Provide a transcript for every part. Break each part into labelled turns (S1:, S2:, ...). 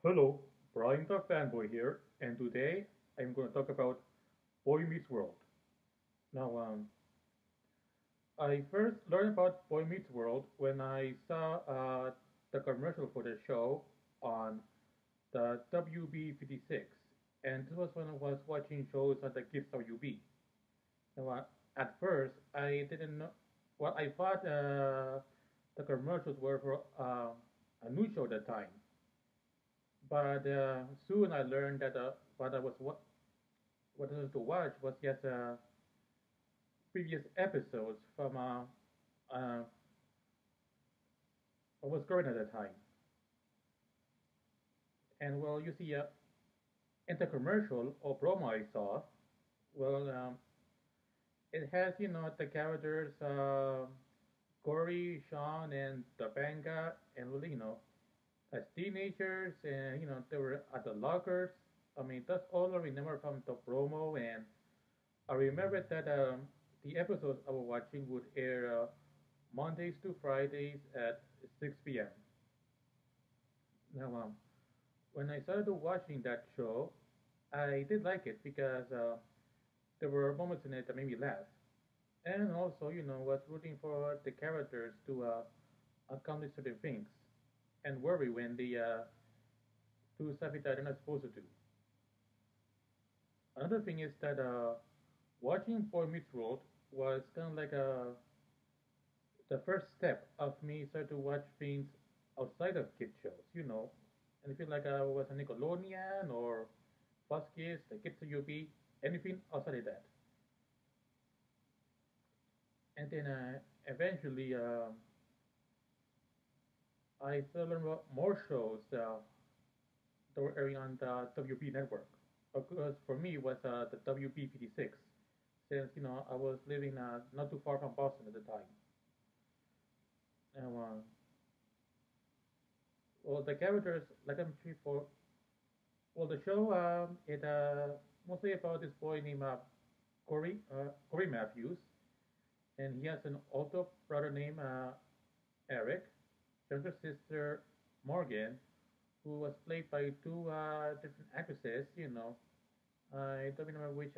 S1: Hello, Brian the Fanboy here, and today I'm going to talk about Boy Meets World. Now, I first learned about Boy Meets World when I saw the commercial for the show on the WB56, and this was when I was watching shows on the Kids WB. Now, at first, I didn't know. Well, I thought the commercials were for a new show at the time, but soon I learned that what I was what I was to watch was just previous episodes from uh, what was current at the time. And well, you see, in the commercial or promo I saw, well, it has the characters Corey, Sean, and Topanga, and well, as teenagers, and they were at the lockers. I mean, that's all I remember from the promo, and I remember that the episodes I was watching would air Mondays to Fridays at 6 p.m. Now, when I started watching that show, I did like it because there were moments in it that made me laugh, and also, was rooting for the characters to accomplish certain things and worry when they do something that they're not supposed to do. Another thing is that watching Boy Meets World was kind of like the first step of me starting to watch things outside of kid shows, and I feel like I was a Nickelodeon or Fox Kids, the Kids UB, anything outside of that. And then eventually I started learning about more shows that were airing on the WB network. Of course, for me, it was the WB 56, since I was living not too far from Boston at the time. And well, the characters, like I'm sure for well, the show it mostly about this boy named Corey Matthews, and he has an older brother named Eric, younger sister Morgan, who was played by two different actresses. I don't remember which.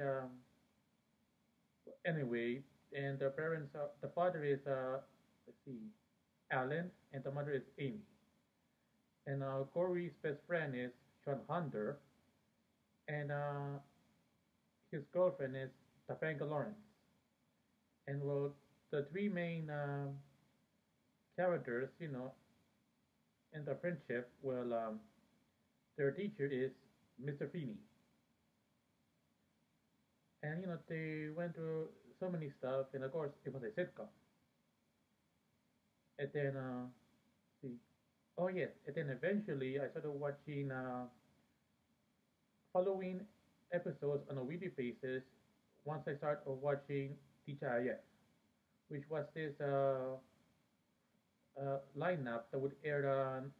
S1: Anyway, and the parents, the father is let's see, Alan, and the mother is Amy. And Corey's best friend is Sean Hunter, and his girlfriend is Topanga Lawrence. And well, the three main characters, in the friendship, well, their teacher is Mr. Feeney, and they went through so many stuff, and of course it was a sitcom. And then, see, oh yes, and then eventually I started watching following episodes on a weekly basis once I started watching TGIF, which was this lineup that would air on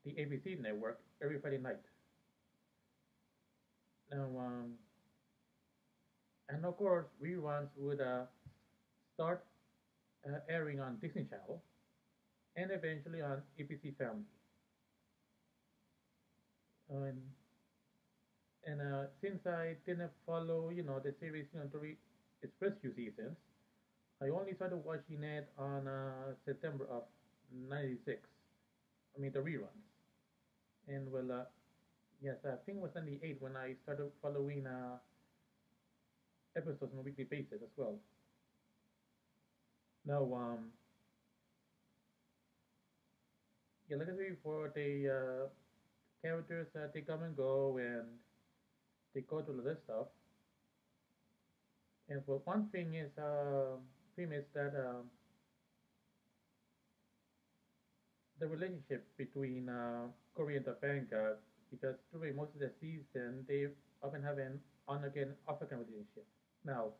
S1: the ABC network every Friday night. Now, and of course, reruns would start airing on Disney Channel and eventually on ABC Family. And since I didn't follow, the series, during its first few seasons, I only started watching it on September of '96. I mean, the reruns. And well, yes, I think it was '98 when I started following episodes on a weekly basis as well. Now, yeah, like I said before, the characters they come and go and they go to this stuff. And for one thing is that the relationship between Corey and Topanga, because during most of the season they often have an on again, off again relationship. Now,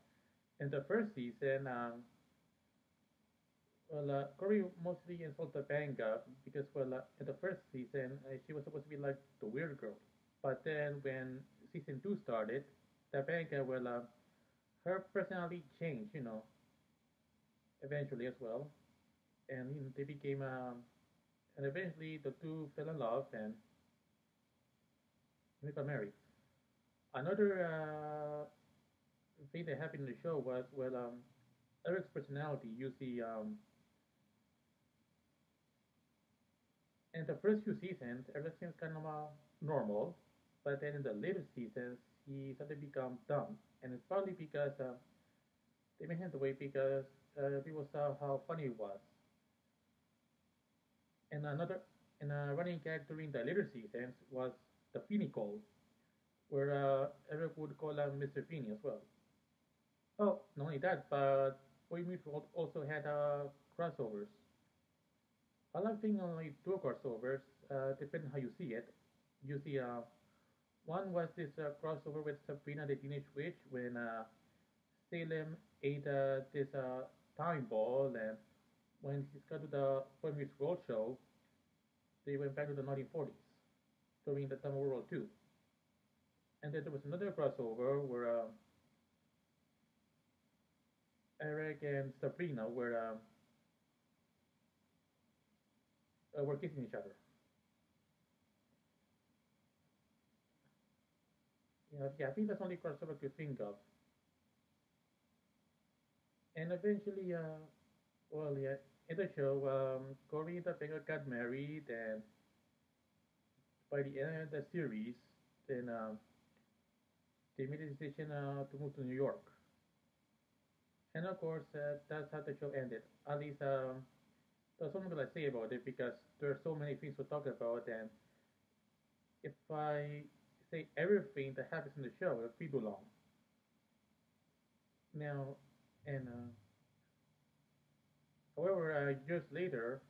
S1: in the first season, well, Corey mostly insults Topanga because, well, in the first season she was supposed to be like the weird girl, but then when season two started, Topanga, well, her personality changed, eventually as well, and they became and eventually the two fell in love, and he got married. Another thing that happened in the show was, well, Eric's personality. You see, in the first few seasons, everything's kind of normal, but then in the later seasons, he started to become dumb, and it's probably because they made him the way because people saw how funny he was. And another, and a running gag during the later seasons was the Feeny call, where Eric would call him Mr. Feeny as well. Oh, not only that, but Boy Meets World also had crossovers. I like being only two crossovers, depending how you see it. You see, one was this crossover with Sabrina the Teenage Witch when Salem ate this time ball, and when he's got to the Boy Meets World show, they went back to the 1940s during the time of World War II. And then there was another crossover where Eric and Sabrina were kissing each other. Yeah, I think that's the only crossover I could think of. And eventually, well, yeah, in the show, Corey and Topanga got married, and by the end of the series, then they made a decision to move to New York. And of course, that's how the show ended. At least, that's what I'm gonna say about it because there are so many things to talk about, and if I say everything that happens in the show, it'll be too long. Now, and however, years later,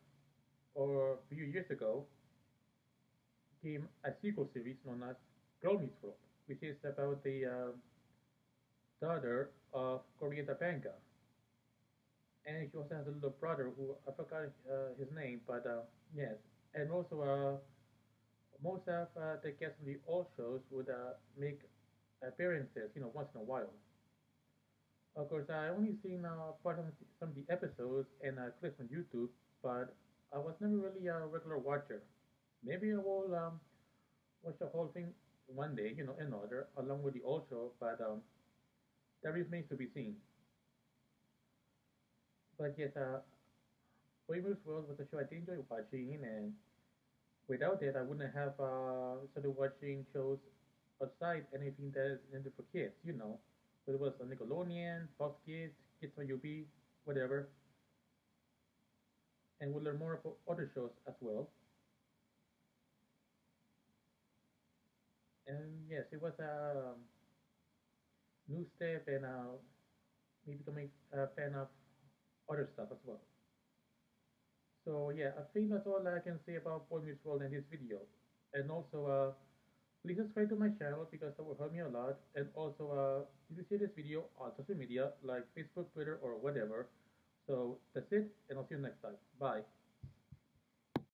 S1: or a few years ago, came a sequel series known as Girl Meets World, which is about the daughter of Corey Topanga. And she also has a little brother who I forgot his name, but yes. And also, most of the guests from the old shows would make appearances, once in a while. Of course, I only seen part of some of the episodes and clips on YouTube, but I was never really a regular watcher. Maybe I will watch the whole thing one day, in order, along with the old show, but that remains to be seen. But yes, Boy Meets World was a show I did enjoy watching, and without it, I wouldn't have started watching shows outside anything that is intended for kids, whether it was on Nickelodeon, Fox Kids, Kids on UB, whatever, and we'll learn more about other shows as well. And yes, it was a new step and me becoming a fan of other stuff as well. So yeah, I think that's all I can say about Boy Meets World in this video. And also, please subscribe to my channel because that will help me a lot. And also, you can see this video on social media like Facebook, Twitter, or whatever. So that's it, and I'll see you next time. Bye.